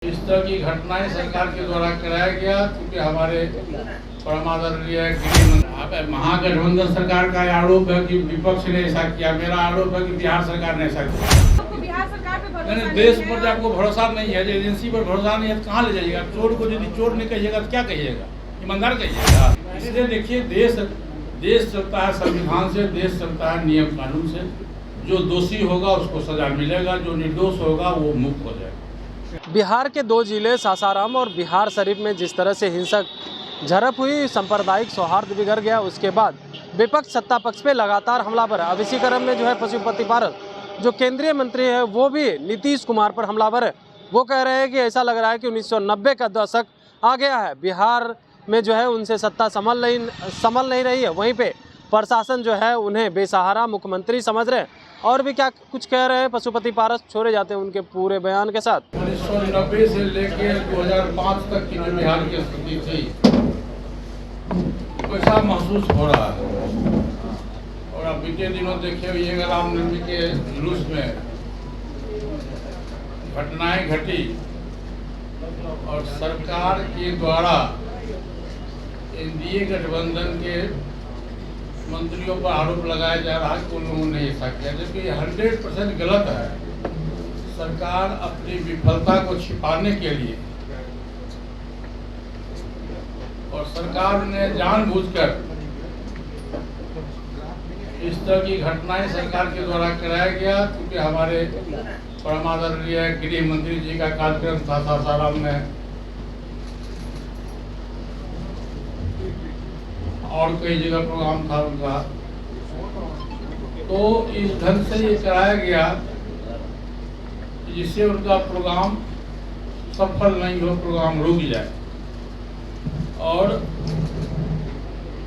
इस तरह की घटनाएं सरकार के द्वारा कराया गया, क्योंकि हमारे परमादरणीय गृह महागठबंधन सरकार का आरोप है कि विपक्ष ने ऐसा किया। मेरा आरोप है कि बिहार सरकार ने ऐसा किया। बिहार सरकार पे भरोसा मैंने नहीं देश है। पर आपको भरोसा नहीं है, एजेंसी पर भरोसा नहीं है तो कहाँ ले जाइएगा? चोर को यदि चोर नहीं कहिएगा तो क्या कहिएगा? ईमानदार कहिएगा। इसलिए देखिए, देश चलता है संविधान से, देश चलता है नियम कानून से। जो दोषी होगा उसको सजा मिलेगा, जो निर्दोष होगा वो मुक्त हो जाएगा। बिहार के दो जिले सासाराम और बिहार शरीफ में जिस तरह से हिंसक झड़प हुई, सांप्रदायिक सौहार्द बिगड़ गया, उसके बाद विपक्ष सत्ता पक्ष पे लगातार हमलावर। अब इसी क्रम में जो है पशुपति पारस जो केंद्रीय मंत्री है वो भी नीतीश कुमार पर हमलावर है। वो कह रहे हैं कि ऐसा लग रहा है कि 1990 का दशक आ गया है। बिहार में जो है उनसे सत्ता संभल नहीं रही है। वहीं पे प्रशासन जो है उन्हें बेसहारा मुख्यमंत्री समझ रहे हैं। और भी क्या कुछ कह रहे हैं पशुपति पारस, छोड़े जाते हैं उनके पूरे बयान के साथ। 1990 से लेकर 2005 तक की जो बिहार की स्थिति थी, कैसा महसूस हो रहा है। और अब बीते दिनों देखे हुए रामनवमी के जुलूस में घटनाएं घटी और सरकार के द्वारा एनडीए गठबंधन के मंत्रियों पर आरोप लगाया जा रहा है कि उन लोगों ने ऐसा किया, जबकि 100% गलत है। सरकार अपनी विफलता को छिपाने के लिए और सरकार ने जानबूझकर इस तरह की घटनाएं सरकार के द्वारा कराया गया, क्योंकि हमारे परमादरणीय गृह मंत्री जी का कार्यक्रम था सासाराम में और कई जगह प्रोग्राम था उनका। तो इस ढंग से ये कराया गया जिससे उनका प्रोग्राम सफल नहीं हो, प्रोग्राम रुक जाए। और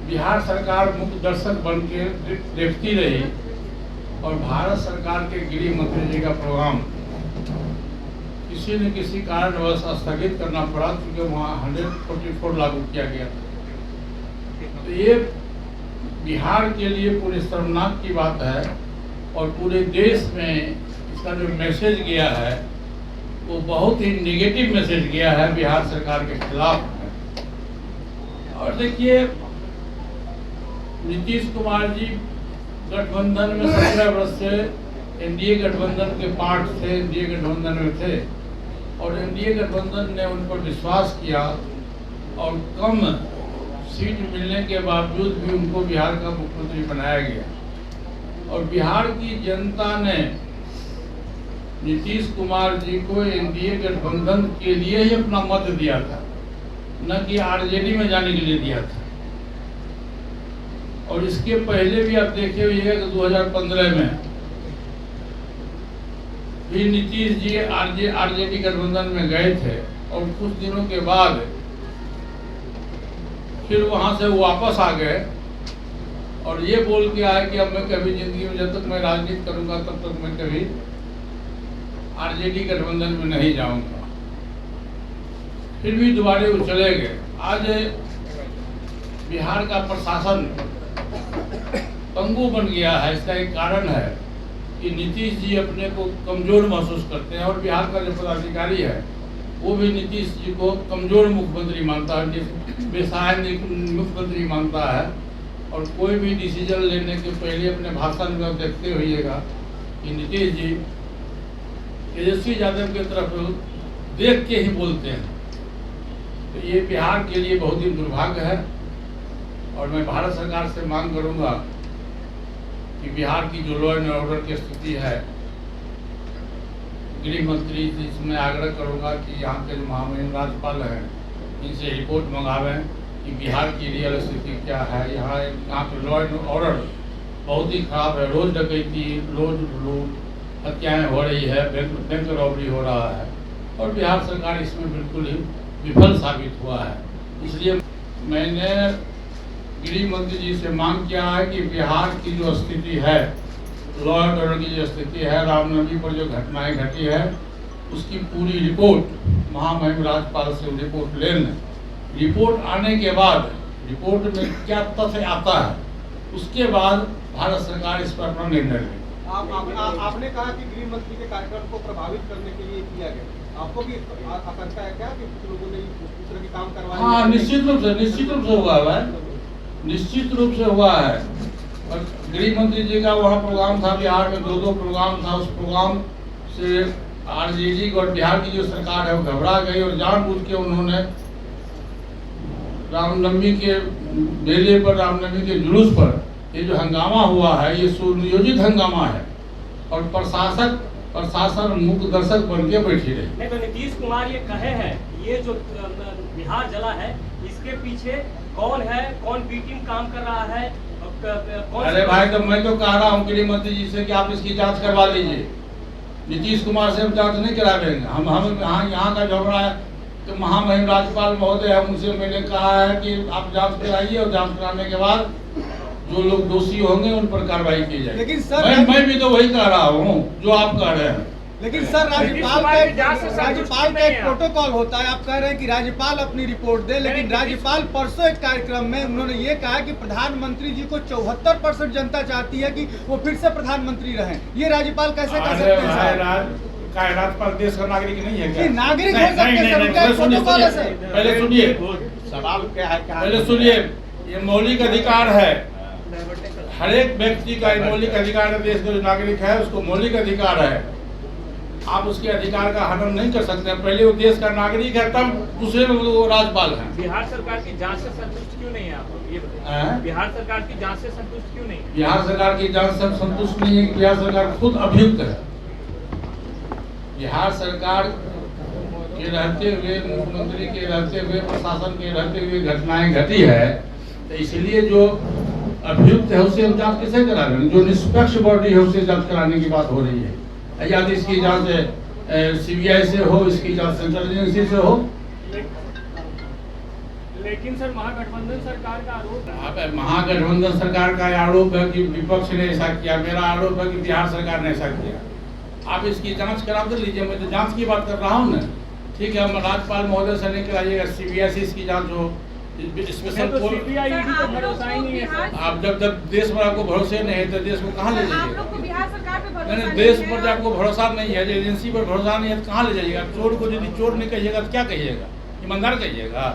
बिहार सरकार मुख्य दर्शक बन के देखती रही और भारत सरकार के गृह मंत्री जी का प्रोग्राम किसी न किसी कारणवश स्थगित करना पड़ा, क्योंकि वहाँ 144 लागू किया गया था। तो ये बिहार के लिए पूरे शर्मनाक की बात है और पूरे देश में इसका जो मैसेज गया है वो बहुत ही नेगेटिव मैसेज गया है बिहार सरकार के खिलाफ। और देखिए, नीतीश कुमार जी गठबंधन में 17 वर्ष से एनडीए गठबंधन के पार्ट थे, एनडीए गठबंधन में थे और एनडीए गठबंधन ने उन पर विश्वास किया और कम सीट मिलने के बावजूद भी उनको बिहार का मुख्यमंत्री बनाया गया। और बिहार की जनता ने नीतीश कुमार जी को एनडीए गठबंधन के लिए ही अपना मत दिया था, न कि आरजेडी में जाने के लिए दिया था। और इसके पहले भी आप देखे हुए कि 2015 में भी नीतीश जी आरजेडी गठबंधन में गए थे और कुछ दिनों के बाद फिर वहां से वापस आ गए और ये बोल के आए कि अब मैं कभी जिंदगी में, जब तक मैं राजनीति करूंगा तब तक मैं कभी आरजेडी गठबंधन में नहीं जाऊंगा। फिर भी दोबारा वो चले गए। आज बिहार का प्रशासन पंगु बन गया है। इसका एक कारण है कि नीतीश जी अपने को कमजोर महसूस करते हैं और बिहार का जो पदाधिकारी है वो भी नीतीश जी को कमजोर मुख्यमंत्री मानता है, बेसहाय मुख्यमंत्री मानता है। और कोई भी डिसीजन लेने के पहले अपने भाषण में देखते होइएगा कि नीतीश जी तेजस्वी यादव की तरफ देख के ही बोलते हैं। तो ये बिहार के लिए बहुत ही दुर्भाग्य है और मैं भारत सरकार से मांग करूंगा कि बिहार की जो लॉ एंड ऑर्डर की स्थिति है, गृह मंत्री जी से मैं आग्रह करूंगा कि यहाँ के जो महामहिम राज्यपाल हैं इनसे रिपोर्ट मंगावें कि बिहार की रियल स्थिति क्या है। यहाँ के लॉ एंड ऑर्डर बहुत ही खराब है। रोज डकैती, रोज लूट, हत्याएं हो रही है, बैंक रॉबरी हो रहा है और बिहार सरकार इसमें बिल्कुल ही विफल साबित हुआ है। इसलिए मैंने गृह मंत्री जी से मांग किया है कि बिहार की जो स्थिति है, लॉ एंड ऑर्डर की जो स्थिति है, रामनवमी पर जो घटनाएं घटी है, उसकी पूरी रिपोर्ट महामहिम राज्यपाल से रिपोर्ट ले लें। रिपोर्ट आने के बाद रिपोर्ट में क्या तथ्य आता है उसके बाद भारत सरकार इस पर अपना निर्णय लेगी। आपने कहा कि गृह मंत्री के कार्यक्रम को प्रभावित करने के लिए किया गया। आपको भी आशंका है क्या कि कुछ लोगों ने इस तरह के काम करवाए? हाँ, निश्चित रूप से हुआ है, निश्चित रूप से हुआ है। और गृह मंत्री जी का वहाँ प्रोग्राम था, बिहार में 2 प्रोग्राम था। उस प्रोग्राम से आरजेडी और बिहार की जो सरकार है वो घबरा गई और जानबूझ के उन्होंने रामनवमी के मेले पर, रामनवमी के जुलूस पर ये जो हंगामा हुआ है, ये सुनियोजित हंगामा है और प्रशासन मुख्य दर्शक बन के बैठी रही। नहीं तो नीतीश कुमार ये कहे हैं, ये जो बिहार जला है इसके पीछे कौन है, कौन बी टीम काम कर रहा है, कौन? अरे भाई, तो मैं तो कह रहा हूँ गृह मंत्री जी से कि आप इसकी जांच करवा लीजिए। नीतीश कुमार से हम जांच नहीं करावेंगे। हम यहाँ का झगड़ा है तो महामहिम राज्यपाल महोदय है, उनसे मैंने कहा है कि आप जांच कराइए और जांच कराने के बाद जो लोग दोषी होंगे उन पर कार्रवाई की जाए। लेकिन सर मैं भी तो वही कह रहा हूँ जो आप कह रहे हैं। लेकिन सर राज्यपाल का एक प्रोटोकॉल होता है। आप कह रहे हैं कि राज्यपाल अपनी रिपोर्ट दे, लेकिन राज्यपाल परसों एक कार्यक्रम में उन्होंने ये कहा कि प्रधानमंत्री जी को 74% जनता चाहती है कि वो फिर से प्रधानमंत्री रहें। ये राज्यपाल कैसे कर सकते हैं? राज्यपाल देश का नागरिक नहीं है क्या? नागरिक हो सकते हैं। पहले सुनिए, सवाल क्या है? पहले सुनिए, ये मौलिक अधिकार है, हर एक व्यक्ति का मौलिक अधिकार है। देश का जो नागरिक है उसको मौलिक अधिकार है, आप उसके अधिकार का हनन नहीं कर सकते। पहले वो देश का नागरिक है, तब दूसरे में वो राज्यपाल है। बिहार सरकार की जांच से संतुष्ट क्यों नहीं है आप लोग, ये बताइए? बिहार सरकार की जांच से संतुष्ट क्यों नहीं है? बिहार सरकार की जांच से संतुष्ट नहीं है कि बिहार सरकार खुद अभियुक्त है। बिहार सरकार के रहते हुए, मुख्यमंत्री के रहते हुए, प्रशासन के रहते हुए घटनाएं घटी है, तो इसलिए जो अभियुक्त है उससे हम जांच कैसे करा रहे हैं? जो निष्पक्ष बॉडी है उससे जांच कराने की बात हो रही है। या तो इसकी जांच सीबीआई से हो, इसकी जांच सेंट्रल एजेंसी से हो। लेकिन सर महागठबंधन सरकार का आरोप है। महागठबंधन सरकार का आरोप है कि विपक्ष ने ऐसा किया। मेरा आरोप है कि बिहार सरकार ने ऐसा किया। आप इसकी जांच करा तो लीजिए, मैं तो जांच की बात कर रहा हूँ ना। ठीक है, राज्यपाल महोदय से नहीं कराइएगा, सीबीआई से इसकी जांच हो। स्पेशल तो सीबीआई को भरोसा ही नहीं है। आप जब देश पर आपको भरोसे नहीं है तो देश को कहाँ ले जाइएगा? बिहार सरकार पे भरोसा नहीं, देश पर जब आपको भरोसा नहीं है, एजेंसी पर भरोसा नहीं है तो कहाँ ले जाइएगा? चोर को यदि चोर नहीं कहिएगा तो क्या कहिएगा? ईमानदार कहिएगा?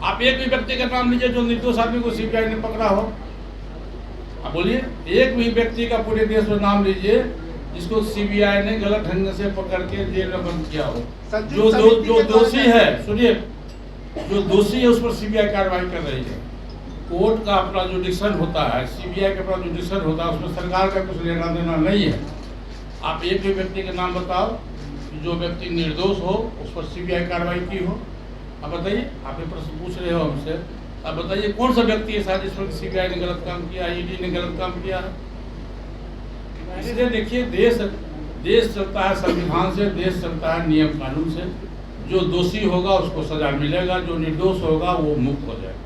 आप एक भी व्यक्ति का नाम लीजिए जो निर्दोष आदमी को सीबीआई ने पकड़ा हो। आप बोलिए, एक भी व्यक्ति का पूरे देश में नाम लीजिए जिसको सीबीआई ने गलत ढंग से पकड़ के जेल में बंद किया हो। जो दोषी है, सुनिए, जो दोषी है उस पर सीबीआई कार्रवाई कर रही है। कोर्ट का अपना जुडिक्शन होता है, सीबीआई का अपना जुडिक्शन होता है, उसमें सरकार का कुछ लेना देना नहीं है। आप एक भी व्यक्ति का नाम बताओ जो व्यक्ति निर्दोष हो, उस पर सीबीआई कार्रवाई की हो। आप बताइए, आप ये प्रश्न पूछ रहे हो हमसे, आप बताइए कौन सा व्यक्ति है शायद जिस पर सीबीआई ने गलत काम किया, ईडी ने गलत काम किया है? इसलिए देखिए, देश चलता है संविधान से, देश चलता है नियम कानून से। जो दोषी होगा उसको सजा मिलेगा, जो निर्दोष होगा वो मुक्त हो जाएगा।